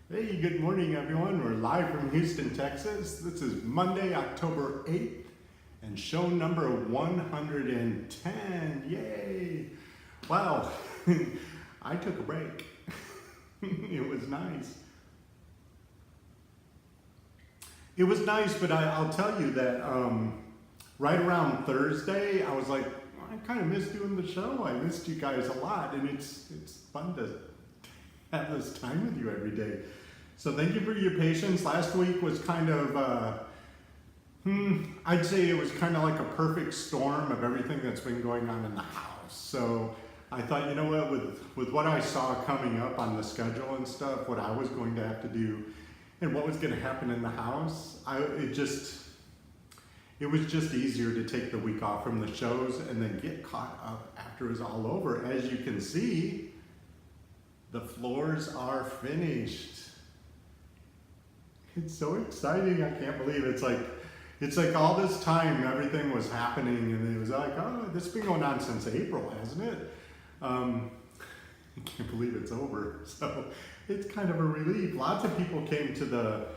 Hey, good morning everyone. We're live from Houston, Texas. This is Monday, October 8th, and show number 110. Yay! Wow, I took a break. It was nice. It was nice, but I'll tell you that right around Thursday, I was like, I kind of missed doing the show. I missed you guys a lot, and it's fun to have this time with you every day. So thank you for your patience. Last week was kind of, I'd say it was kind of like a perfect storm of everything that's been going on in the house. So I thought, you know what, with what I saw coming up on the schedule and stuff, what I was going to have to do and what was going to happen in the house, it was just easier to take the week off from the shows and then get caught up after it was all over. As you can see, the floors are finished. It's so exciting. I can't believe it. It's like all this time everything was happening and it was like, oh, this has been going on since April, hasn't it? I can't believe it's over. So it's kind of a relief. Lots of people came to the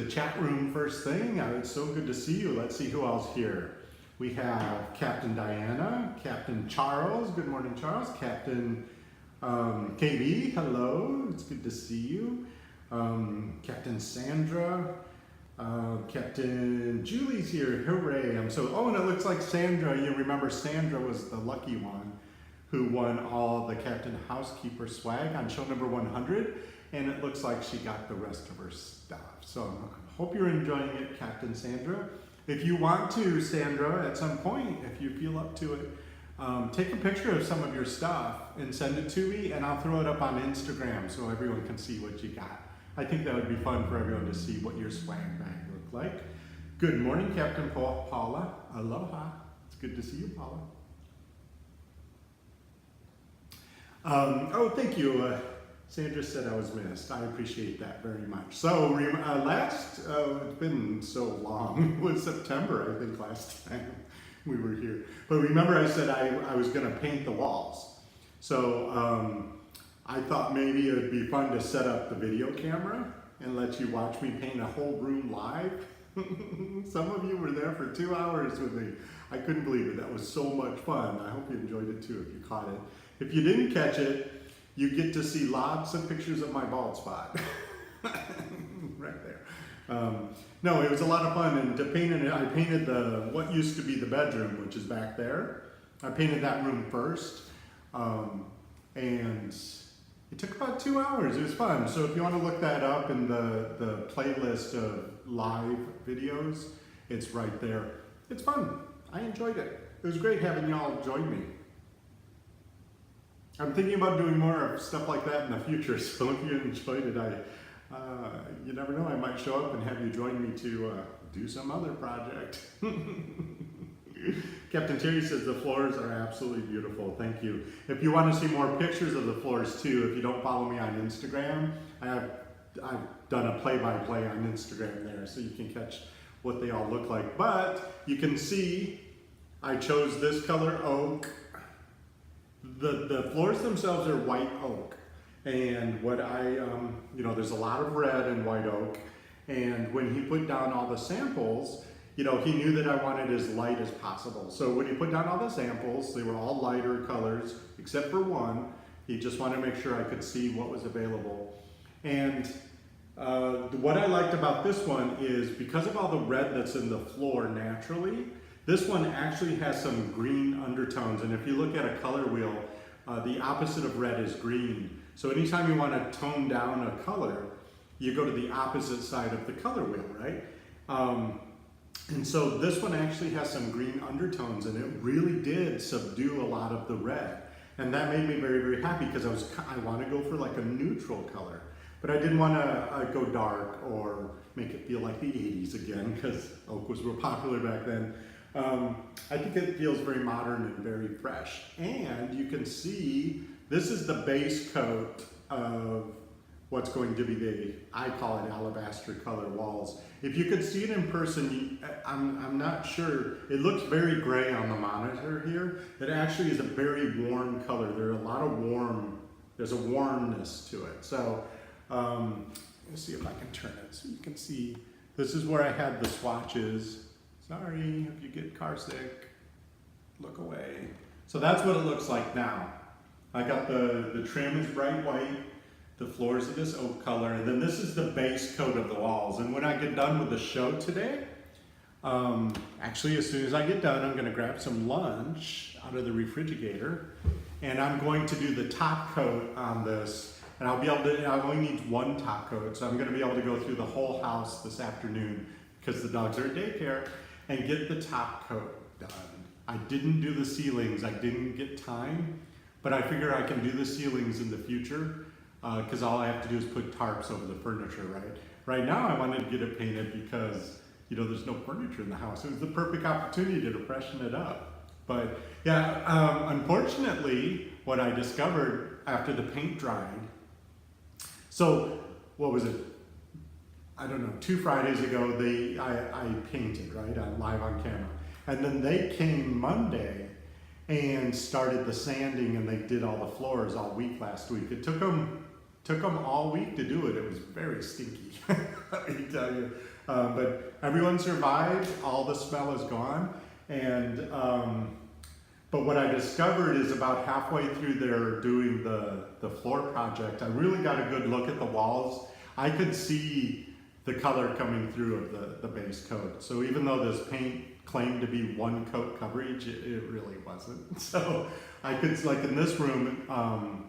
chat room first thing. It's so good to see you. Let's see who else here. We have Captain Diana, Captain Charles. Good morning, Charles. Captain KB, hello, it's good to see you. Captain Sandra, Captain Julie's here, hooray. And it looks like Sandra, you remember Sandra was the lucky one who won all the Captain Housekeeper swag on show number 100, and it looks like she got the rest of her stuff. So I hope you're enjoying it, Captain Sandra. If you want to, Sandra, at some point, if you feel up to it, take a picture of some of your stuff and send it to me, and I'll throw it up on Instagram so everyone can see what you got. I think that would be fun for everyone to see what your swag bag looked like. Good morning, Captain Paula. Aloha. It's good to see you, Paula. Thank you. Sandra said I was missed. I appreciate that very much. So it's been so long. It was September, I think, last time we were here. But remember I said I was going to paint the walls. So I thought maybe it would be fun to set up the video camera and let you watch me paint a whole room live. Some of you were there for 2 hours with me. I couldn't believe it. That was so much fun. I hope you enjoyed it too if you caught it. If you didn't catch it, you get to see lots of pictures of my bald spot. Right there. No, it was a lot of fun, and to paint it, I painted what used to be the bedroom, which is back there. I painted that room first, and it took about 2 hours. It was fun. So if you want to look that up in the playlist of live videos, it's right there. It's fun. I enjoyed it. It was great having y'all join me. I'm thinking about doing more of stuff like that in the future, so if you enjoyed it, you never know, I might show up and have you join me to do some other project. Captain Terry says the floors are absolutely beautiful. Thank you. If you want to see more pictures of the floors too, if you don't follow me on Instagram, I've done a play-by-play on Instagram there, so you can catch what they all look like. But you can see I chose this color oak. The floors themselves are white oak, and what there's a lot of red in white oak, and when he put down all the samples, he knew that I wanted as light as possible. So when he put down all the samples, they were all lighter colors, except for one. He just wanted to make sure I could see what was available. And what I liked about this one is because of all the red that's in the floor naturally, this one actually has some green undertones, and if you look at a color wheel, the opposite of red is green. So anytime you want to tone down a color, you go to the opposite side of the color wheel, right? And so this one actually has some green undertones, and it really did subdue a lot of the red. And that made me very, very happy because I want to go for like a neutral color. But I didn't want to go dark or make it feel like the 80s again, because oak was real popular back then. I think it feels very modern and very fresh. And you can see this is the base coat of what's going to be I call it alabaster color walls. If you could see it in person, I'm not sure. It looks very gray on the monitor here. It actually is a very warm color. There's a warmness to it. So Let's see if I can turn it so you can see. This is where I had the swatches. Sorry if you get car sick, look away. So that's what it looks like now. I got the trim is bright white, the floors are this oak color, and then this is the base coat of the walls. And when I get done with the show today, actually as soon as I get done, I'm gonna grab some lunch out of the refrigerator, and I'm going to do the top coat on this. And I'll be able to, I only need one top coat, so I'm gonna be able to go through the whole house this afternoon because the dogs are at daycare and get the top coat done. I didn't do the ceilings, I didn't get time, but I figure I can do the ceilings in the future because all I have to do is put tarps over the furniture, right? Right now I wanted to get it painted because, you know, there's no furniture in the house. It was the perfect opportunity to freshen it up. But yeah, unfortunately, what I discovered after the paint dried, so what was it? I don't know, 2 Fridays ago, I painted, right, live on camera. And then they came Monday and started the sanding, and they did all the floors all week last week. It took them all week to do it. It was very stinky, let me tell you. But everyone survived, all the smell is gone. And but what I discovered is about halfway through there doing the floor project, I really got a good look at the walls. I could see the color coming through of the base coat. So even though this paint claimed to be one coat coverage, it really wasn't. So I could, like in this room,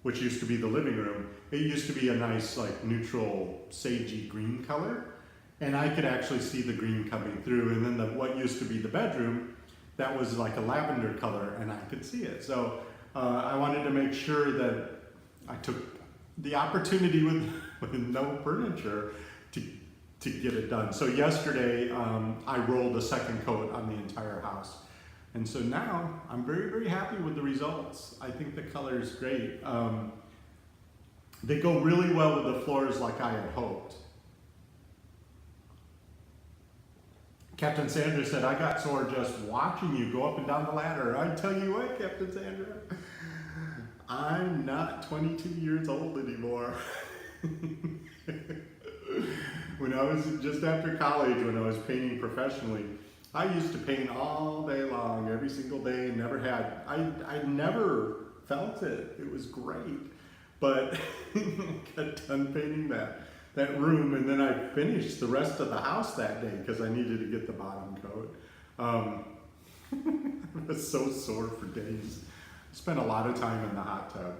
which used to be the living room, it used to be a nice like neutral sagey green color. And I could actually see the green coming through. And then what used to be the bedroom, that was like a lavender color, and I could see it. So I wanted to make sure that I took the opportunity with no furniture to get it done. So yesterday I rolled a second coat on the entire house. And so now I'm very, very happy with the results. I think the color is great. They go really well with the floors like I had hoped. Captain Sandra said, I got sore just watching you go up and down the ladder. I tell you what, Captain Sandra, I'm not 22 years old anymore. When I was just after college, when I was painting professionally, I used to paint all day long, every single day, and I never felt it. It was great. But I got done painting that room, and then I finished the rest of the house that day because I needed to get the bottom coat. I was so sore for days. I spent a lot of time in the hot tub.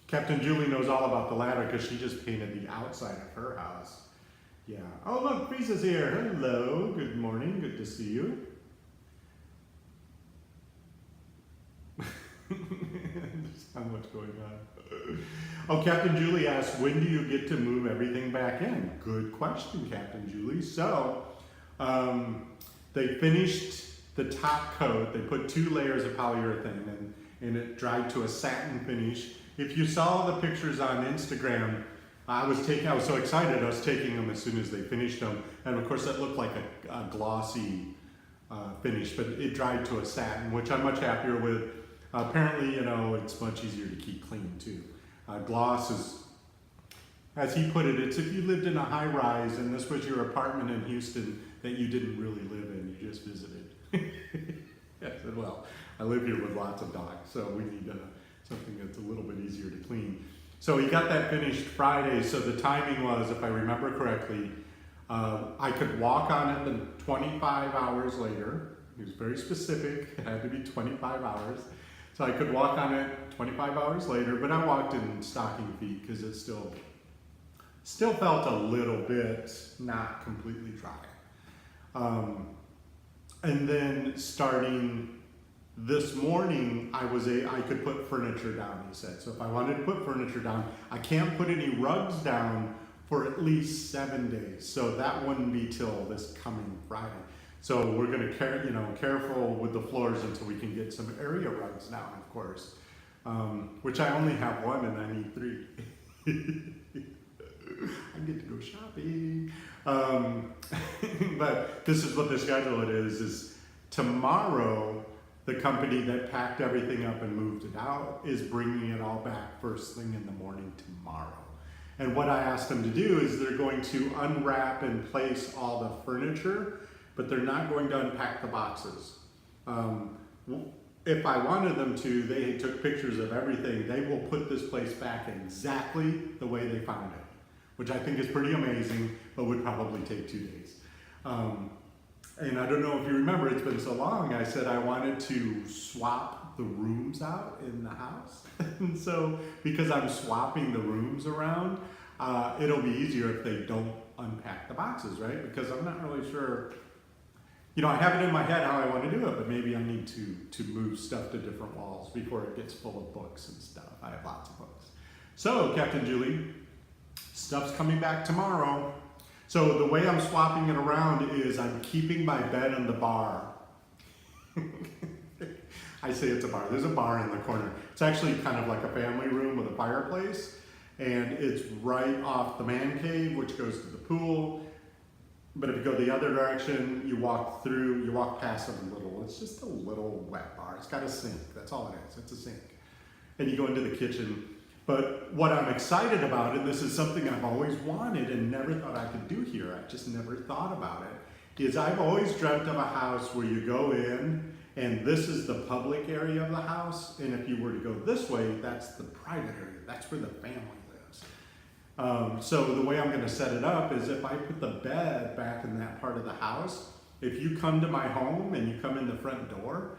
Captain Julie knows all about the ladder because she just painted the outside of her house. Yeah. Oh look, Frisa's here. Hello, good morning, good to see you. There's not much going on. Oh, Captain Julie asked, when do you get to move everything back in? Good question, Captain Julie. So, they finished the top coat. They put 2 layers of polyurethane and it dried to a satin finish. If you saw the pictures on Instagram, I was so excited. I was taking them as soon as they finished them. And of course, that looked like a glossy finish, but it dried to a satin, which I'm much happier with. Apparently, you know, it's much easier to keep clean too. Gloss is, as he put it, it's if you lived in a high rise and this was your apartment in Houston that you didn't really live in, you just visited. I said, well, I live here with lots of dogs, so we need something that's a little bit easier to clean. So he got that finished Friday, so the timing was, if I remember correctly, I could walk on it then 25 hours later. He was very specific, it had to be 25 hours. So I could walk on it 25 hours later, but I walked in stocking feet because it still felt a little bit not completely dry. And then starting this morning, I could put furniture down, he said. So if I wanted to put furniture down, I can't put any rugs down for at least 7 days. So that wouldn't be till this coming Friday. So we're going to careful with the floors until we can get some area rugs down, of course, which I only have 1 and I need 3. I get to go shopping. But this is what the schedule is tomorrow, the company that packed everything up and moved it out is bringing it all back first thing in the morning tomorrow. And what I asked them to do is they're going to unwrap and place all the furniture, but they're not going to unpack the boxes. If I wanted them to, they took pictures of everything. They will put this place back exactly the way they found it, which I think is pretty amazing, but would probably take 2 days. And I don't know if you remember, it's been so long, I said I wanted to swap the rooms out in the house. And so, because I'm swapping the rooms around, it'll be easier if they don't unpack the boxes, right? Because I'm not really sure, you know, I have it in my head how I want to do it, but maybe I need to move stuff to different walls before it gets full of books and stuff. I have lots of books. So, Captain Julie, stuff's coming back tomorrow. So the way I'm swapping it around is I'm keeping my bed in the bar. I say it's a bar. There's a bar in the corner. It's actually kind of like a family room with a fireplace, and it's right off the man cave, which goes to the pool. But if you go the other direction, you walk past a little, it's just a little wet bar. It's got a sink, that's all it is, it's a sink. And you go into the kitchen. But what I'm excited about, and this is something I've always wanted and never thought I could do here, I just never thought about it, is I've always dreamt of a house where you go in and this is the public area of the house, and if you were to go this way, that's the private area, that's where the family lives. So the way I'm gonna set it up is if I put the bed back in that part of the house, if you come to my home and you come in the front door,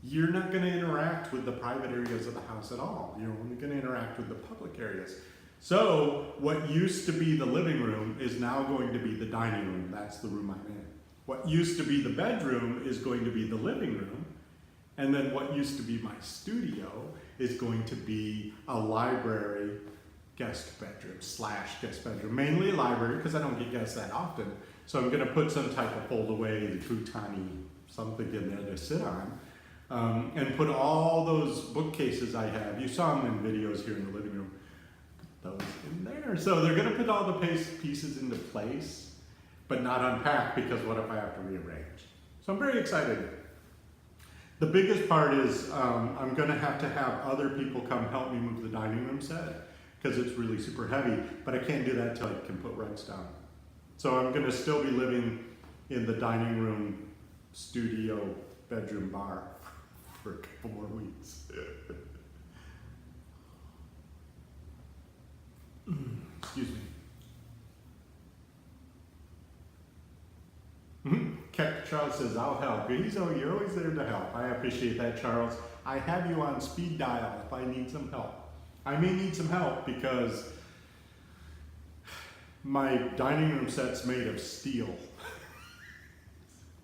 you're not going to interact with the private areas of the house at all. You're only going to interact with the public areas. So what used to be the living room is now going to be the dining room. That's the room I'm in. What used to be the bedroom is going to be the living room. And then what used to be my studio is going to be a library guest bedroom / guest bedroom. Mainly a library because I don't get guests that often. So I'm going to put some type of fold away, futon-y something in there to sit on. And put all those bookcases I have. You saw them in videos here in the living room. Put those in there. So they're going to put all the pieces into place, but not unpack because what if I have to rearrange? So I'm very excited. The biggest part is I'm going to have other people come help me move the dining room set because it's really super heavy, but I can't do that until I can put rugs down. So I'm going to still be living in the dining room, studio, bedroom, bar for a couple more weeks. Excuse me. Captain Charles says, I'll help. You're always there to help. I appreciate that, Charles. I have you on speed dial if I need some help. I may need some help because my dining room set's made of steel.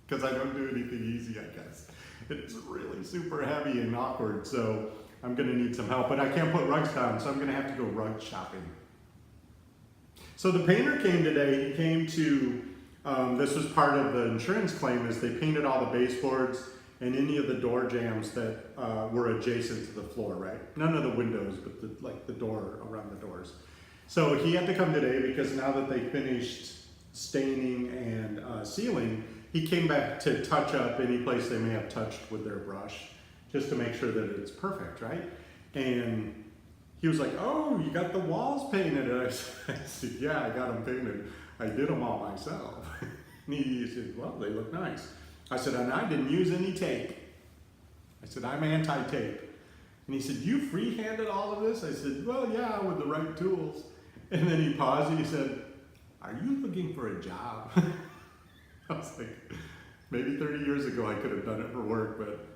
Because I don't do anything easy, I guess. It's really super heavy and awkward, so I'm going to need some help. But I can't put rugs down, so I'm going to have to go rug shopping. So the painter came today. He came to, this was part of the insurance claim, is they painted all the baseboards and any of the door jambs that were adjacent to the floor, right? None of the windows, but like the door around the doors. So he had to come today because now that they finished staining and sealing, he came back to touch up any place they may have touched with their brush, just to make sure that it's perfect, right? And he was like, oh, you got the walls painted. And I said, yeah, I got them painted. I did them all myself. And he said, well, they look nice. I said, and I didn't use any tape. I said, I'm anti-tape. And he said, you free-handed all of this? I said, well, yeah, with the right tools. And then he paused and he said, are you looking for a job? I was like, maybe 30 years ago I could have done it for work, but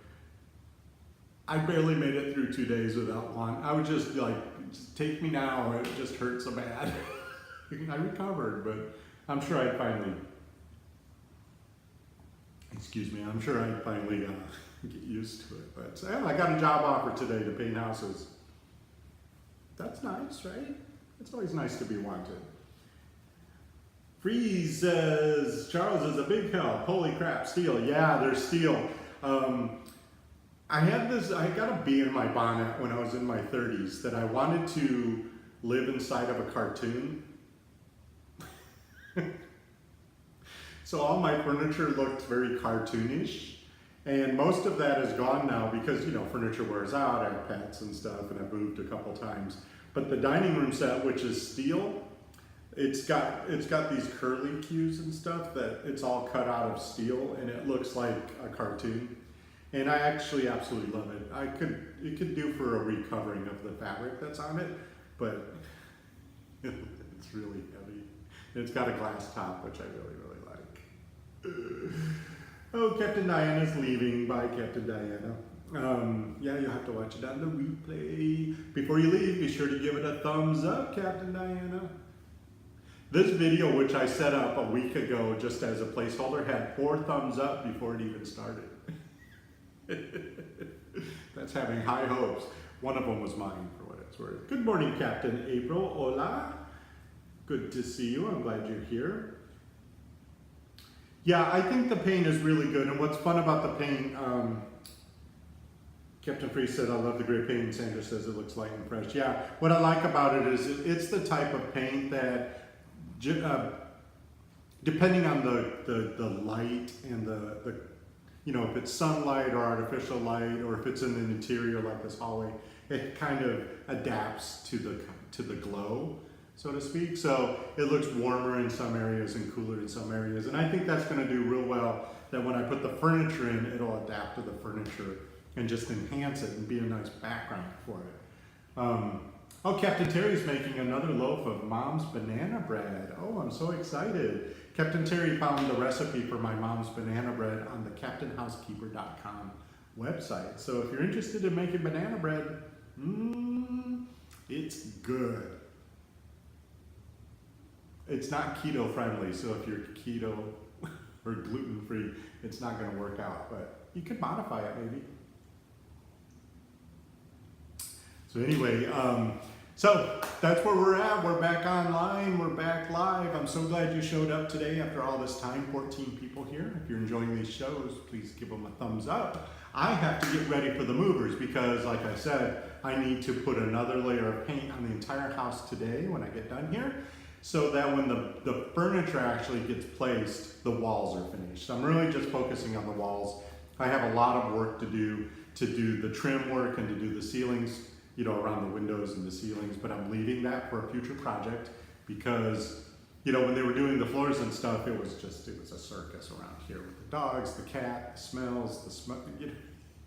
I barely made it through 2 days without one. I would just like, just take me now, it just hurt so bad. I recovered, but I'm sure I'd finally, I'm sure I'd finally get used to it. But yeah, I got a job offer today to paint houses. That's nice, right? It's always nice to be wanted. Freeze says, Charles is a big help. Holy crap, steel. Yeah, there's steel. I got a bee in my bonnet when I was in my 30s that I wanted to live inside of a cartoon. So all my furniture looked very cartoonish. And most of that is gone now because, you know, furniture wears out. I have pets and stuff and I've moved a couple times. But the dining room set, which is steel, it's got these curly cues and stuff that it's all cut out of steel, and it looks like a cartoon. And I actually absolutely love it. It could do for a recovering of the fabric that's on it, but it's really heavy. And it's got a glass top, which I really, really like. Oh, Captain Diana's leaving. Bye, Captain Diana. Yeah, you'll have to watch it on the replay. Before you leave, be sure to give it a thumbs up, Captain Diana. This video, which I set up a week ago just as a placeholder, had 4 thumbs up before it even started. That's having high hopes. One of them was mine, for what it's worth. Good morning, Captain April. Hola. Good to see you. I'm glad you're here. Yeah, I think the paint is really good. And what's fun about the paint, Captain Freeze said, I love the gray paint. And Sandra says it looks light and fresh. Yeah, what I like about it is it's the type of paint that, depending on the light and the you know, if it's sunlight or artificial light, or if it's in an interior like this hallway, it kind of adapts to the glow, so to speak. So it looks warmer in some areas and cooler in some areas. And I think that's going to do real well, that when I put the furniture in, it'll adapt to the furniture and just enhance it and be a nice background for it. Oh, Captain Terry's making another loaf of Mom's banana bread. Oh, I'm so excited. Captain Terry found the recipe for my mom's banana bread on the CaptainHousekeeper.com website. So if you're interested in making banana bread, it's good. It's not keto friendly, so if you're keto or gluten free, it's not going to work out, but you could modify it maybe. So anyway, so that's where we're at. We're back online. We're back live. I'm so glad you showed up today after all this time. 14 people here. If you're enjoying these shows, please give them a thumbs up. I have to get ready for the movers because, like I said, I need to put another layer of paint on the entire house today when I get done here, so that when the furniture actually gets placed, the walls are finished. So I'm really just focusing on the walls. I have a lot of work to do the trim work and to do the ceilings, you know, around the windows and the ceilings, but I'm leaving that for a future project because, you know, when they were doing the floors and stuff, it was a circus around here with the dogs, the cat, the smells, you know,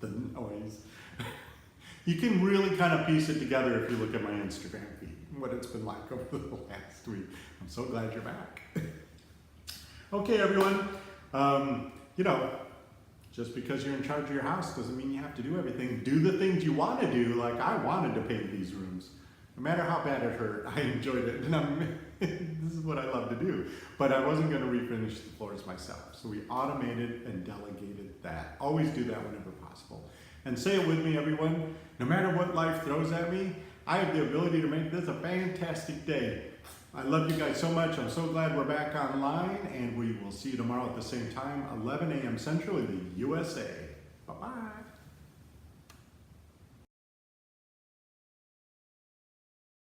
the noise. You can really kind of piece it together if you look at my Instagram feed, what it's been like over the last week. I'm so glad you're back. Okay, everyone, you know, just because you're in charge of your house doesn't mean you have to do everything. Do the things you want to do. Like I wanted to paint these rooms. No matter how bad it hurt, I enjoyed it. And this is what I love to do. But I wasn't going to refinish the floors myself. So we automated and delegated that. Always do that whenever possible. And say it with me, everyone. No matter what life throws at me, I have the ability to make this a fantastic day. I love you guys so much. I'm so glad we're back online, and we will see you tomorrow at the same time, 11 a.m. Central in the USA. Bye-bye.